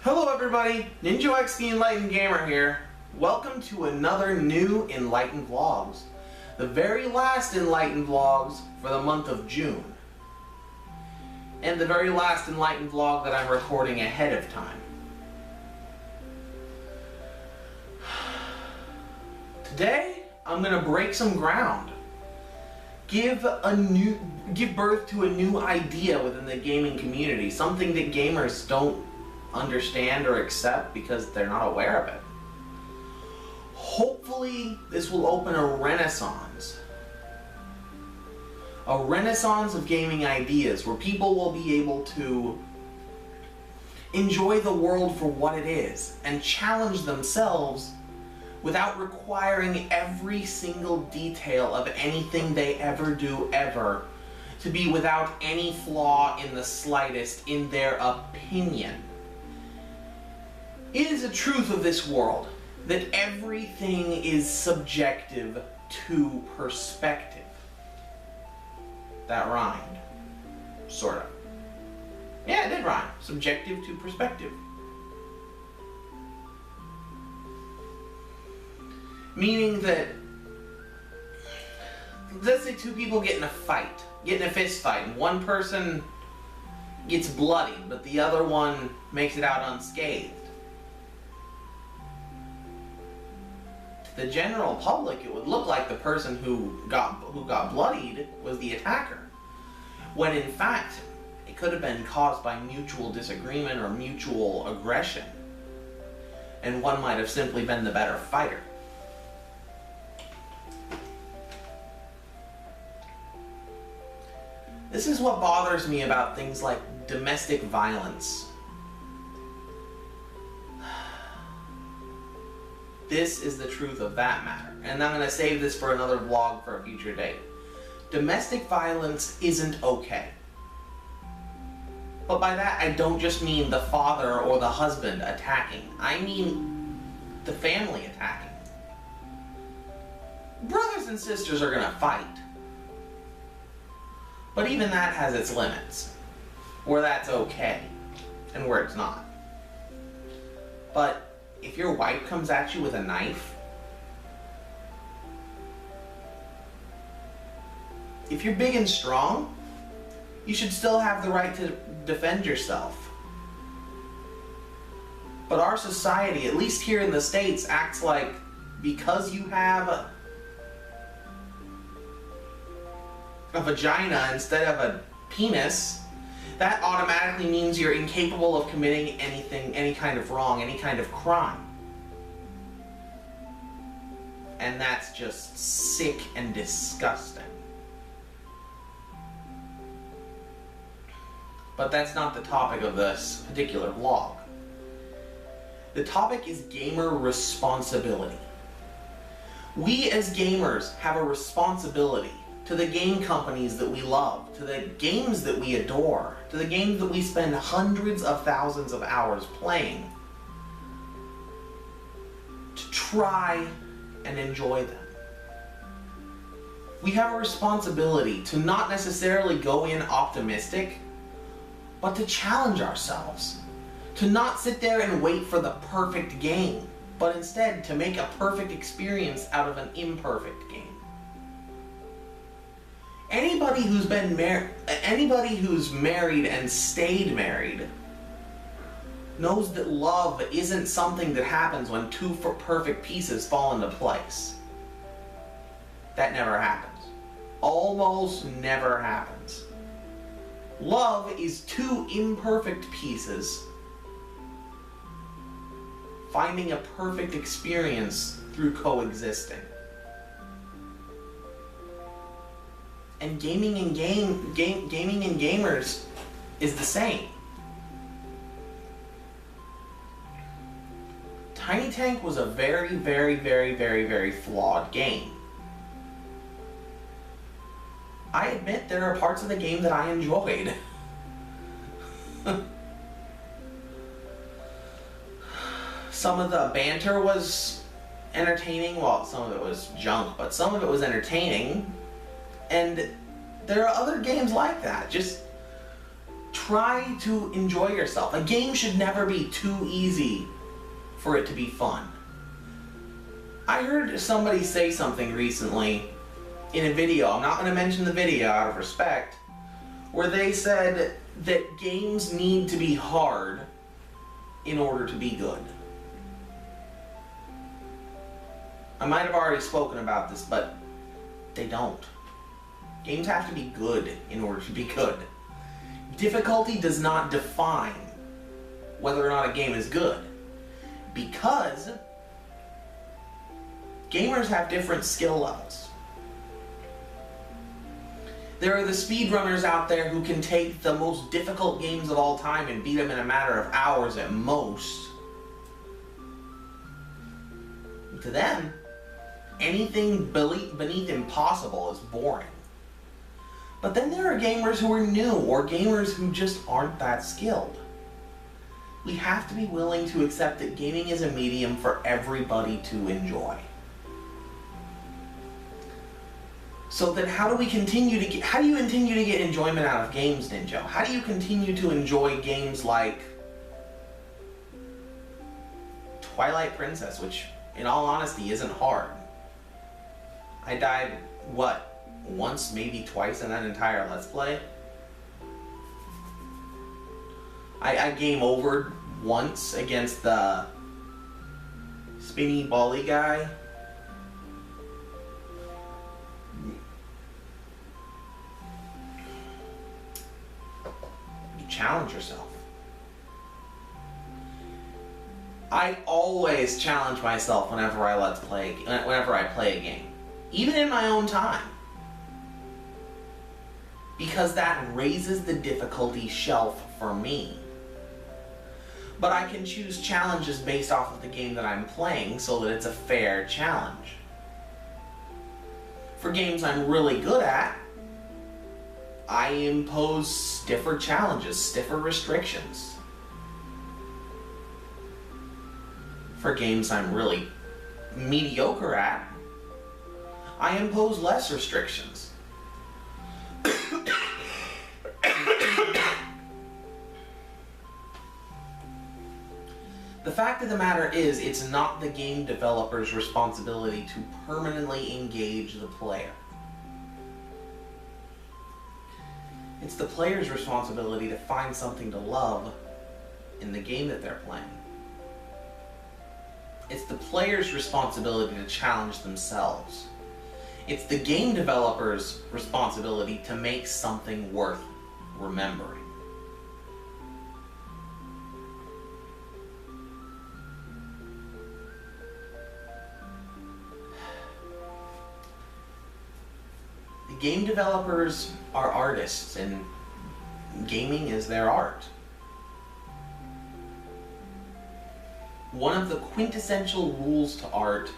Hello everybody, NinjaX the Enlightened Gamer here. Welcome to another new Enlightened Vlogs. The very last Enlightened Vlogs for the month of June. And the very last Enlightened Vlog that I'm recording ahead of time. Today, I'm going to break some ground. Give birth to a new idea within the gaming community. Something that gamers don't understand or accept because they're not aware of it. Hopefully this will open a renaissance of gaming ideas where people will be able to enjoy the world for what it is and challenge themselves without requiring every single detail of anything they ever do ever to be without any flaw in the slightest in their opinion. It is a truth of this world that everything is subjective to perspective. That rhymed. Sort of. Yeah, it did rhyme. Subjective to perspective. Meaning that, let's say two people get in a fist fight, and one person gets bloody, but the other one makes it out unscathed. The general public, it would look like the person who got bloodied was the attacker, when in fact it could have been caused by mutual disagreement or mutual aggression, and one might have simply been the better fighter. This is what bothers me about things like domestic violence. This is the truth of that matter. And I'm going to save this for another vlog for a future date. Domestic violence isn't okay. But by that, I don't just mean the father or the husband attacking. I mean the family attacking. Brothers and sisters are going to fight. But even that has its limits. Where that's okay, and where it's not. But if your wife comes at you with a knife, if you're big and strong, you should still have the right to defend yourself. But our society, at least here in the States, acts like because you have a vagina instead of a penis, that automatically means you're incapable of committing anything, any kind of wrong, any kind of crime. And that's just sick and disgusting. But that's not the topic of this particular vlog. The topic is gamer responsibility. We as gamers have a responsibility to the game companies that we love, to the games that we adore, to the games that we spend hundreds of thousands of hours playing, to try and enjoy them. We have a responsibility to not necessarily go in optimistic, but to challenge ourselves. To not sit there and wait for the perfect game, but instead to make a perfect experience out of an imperfect game. Anybody who's married and stayed married knows that love isn't something that happens when two perfect pieces fall into place. That never happens. Almost never happens. Love is two imperfect pieces finding a perfect experience through coexisting. And gaming and gamers is the same. Tiny Tank was a very, very, very, very, very flawed game. I admit there are parts of the game that I enjoyed. Some of the banter was entertaining, well, some of it was junk, but some of it was entertaining. And there are other games like that. Just try to enjoy yourself. A game should never be too easy for it to be fun. I heard somebody say something recently in a video, I'm not going to mention the video out of respect, where they said that games need to be hard in order to be good. I might have already spoken about this, but they don't. Games have to be good in order to be good. Difficulty does not define whether or not a game is good, because gamers have different skill levels. There are the speedrunners out there who can take the most difficult games of all time and beat them in a matter of hours at most. To them, anything beneath impossible is boring. But then there are gamers who are new, or gamers who just aren't that skilled. We have to be willing to accept that gaming is a medium for everybody to enjoy. So then how do you continue to get enjoyment out of games, Ninja? How do you continue to enjoy games like Twilight Princess, which in all honesty isn't hard? I died, once, maybe twice in that entire Let's Play? I game over once against the spinny bally guy. You challenge yourself. I always challenge myself whenever I play a game, even in my own time, because that raises the difficulty shelf for me. But I can choose challenges based off of the game that I'm playing so that it's a fair challenge. For games I'm really good at, I impose stiffer challenges, stiffer restrictions. For games I'm really mediocre at, I impose less restrictions. The fact of the matter is, it's not the game developer's responsibility to permanently engage the player. It's the player's responsibility to find something to love in the game that they're playing. It's the player's responsibility to challenge themselves. It's the game developer's responsibility to make something worth remembering. Game developers are artists, and gaming is their art. One of the quintessential rules to art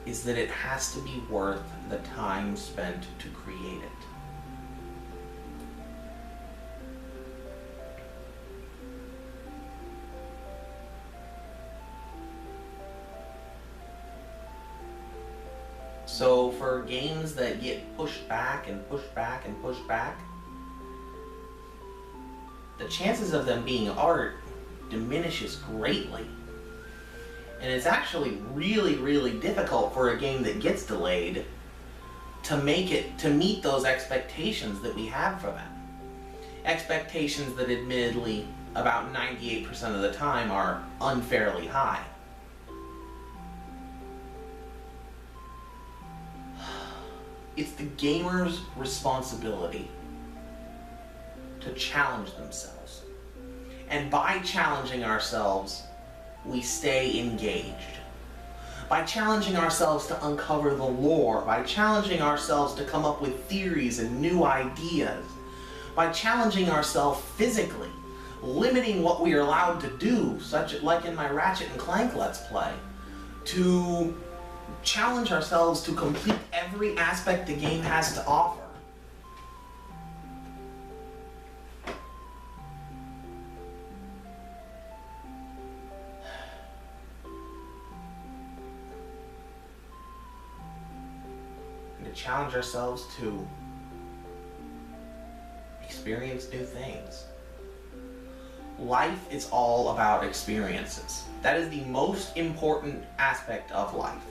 is that it has to be worth the time spent to create it. So for games that get pushed back and pushed back and pushed back, the chances of them being art diminishes greatly. And it's actually really, really difficult for a game that gets delayed to meet those expectations that we have for them. Expectations that admittedly about 98% of the time are unfairly high. It's the gamer's responsibility to challenge themselves. And by challenging ourselves, we stay engaged. By challenging ourselves to uncover the lore, by challenging ourselves to come up with theories and new ideas, by challenging ourselves physically, limiting what we are allowed to do, such like in my Ratchet and Clank Let's Play, to challenge ourselves to complete every aspect the game has to offer. And to challenge ourselves to experience new things. Life is all about experiences. That is the most important aspect of life.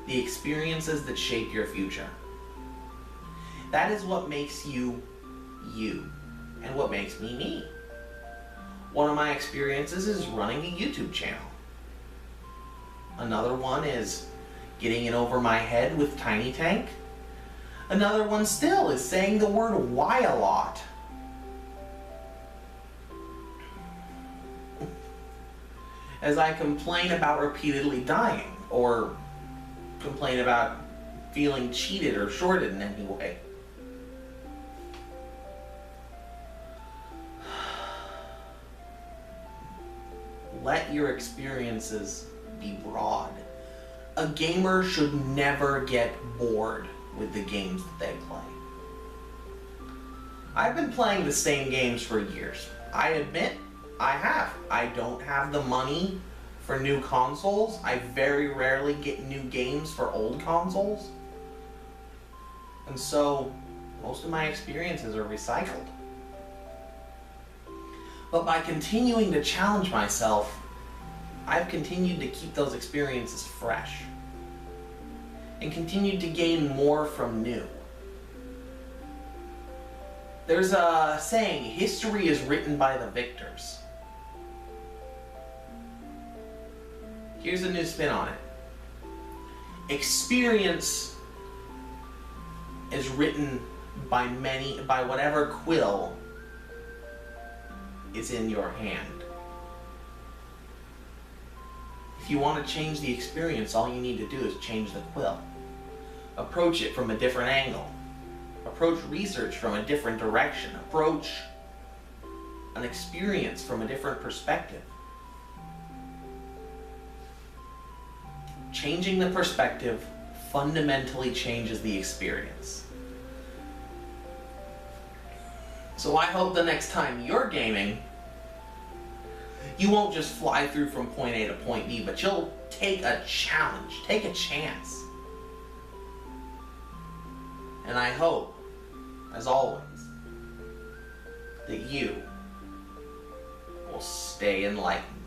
The experiences that shape your future. That is what makes you, you, and what makes me, me. One of my experiences is running a YouTube channel. Another one is getting it over my head with Tiny Tank. Another one still is saying the word why a lot. As I complain about repeatedly dying, or complain about feeling cheated or shorted in any way. Let your experiences be broad. A gamer should never get bored with the games that they play. I've been playing the same games for years. I admit, I have. I don't have the money for new consoles. I very rarely get new games for old consoles. And so, most of my experiences are recycled. But by continuing to challenge myself, I've continued to keep those experiences fresh. And continued to gain more from new. There's a saying, history is written by the victors. Here's a new spin on it. Experience is written by whatever quill is in your hand. If you want to change the experience, all you need to do is change the quill. Approach it from a different angle. Approach research from a different direction. Approach an experience from a different perspective. Changing the perspective fundamentally changes the experience. So I hope the next time you're gaming, you won't just fly through from point A to point B, but you'll take a challenge, take a chance. And I hope, as always, that you will stay enlightened.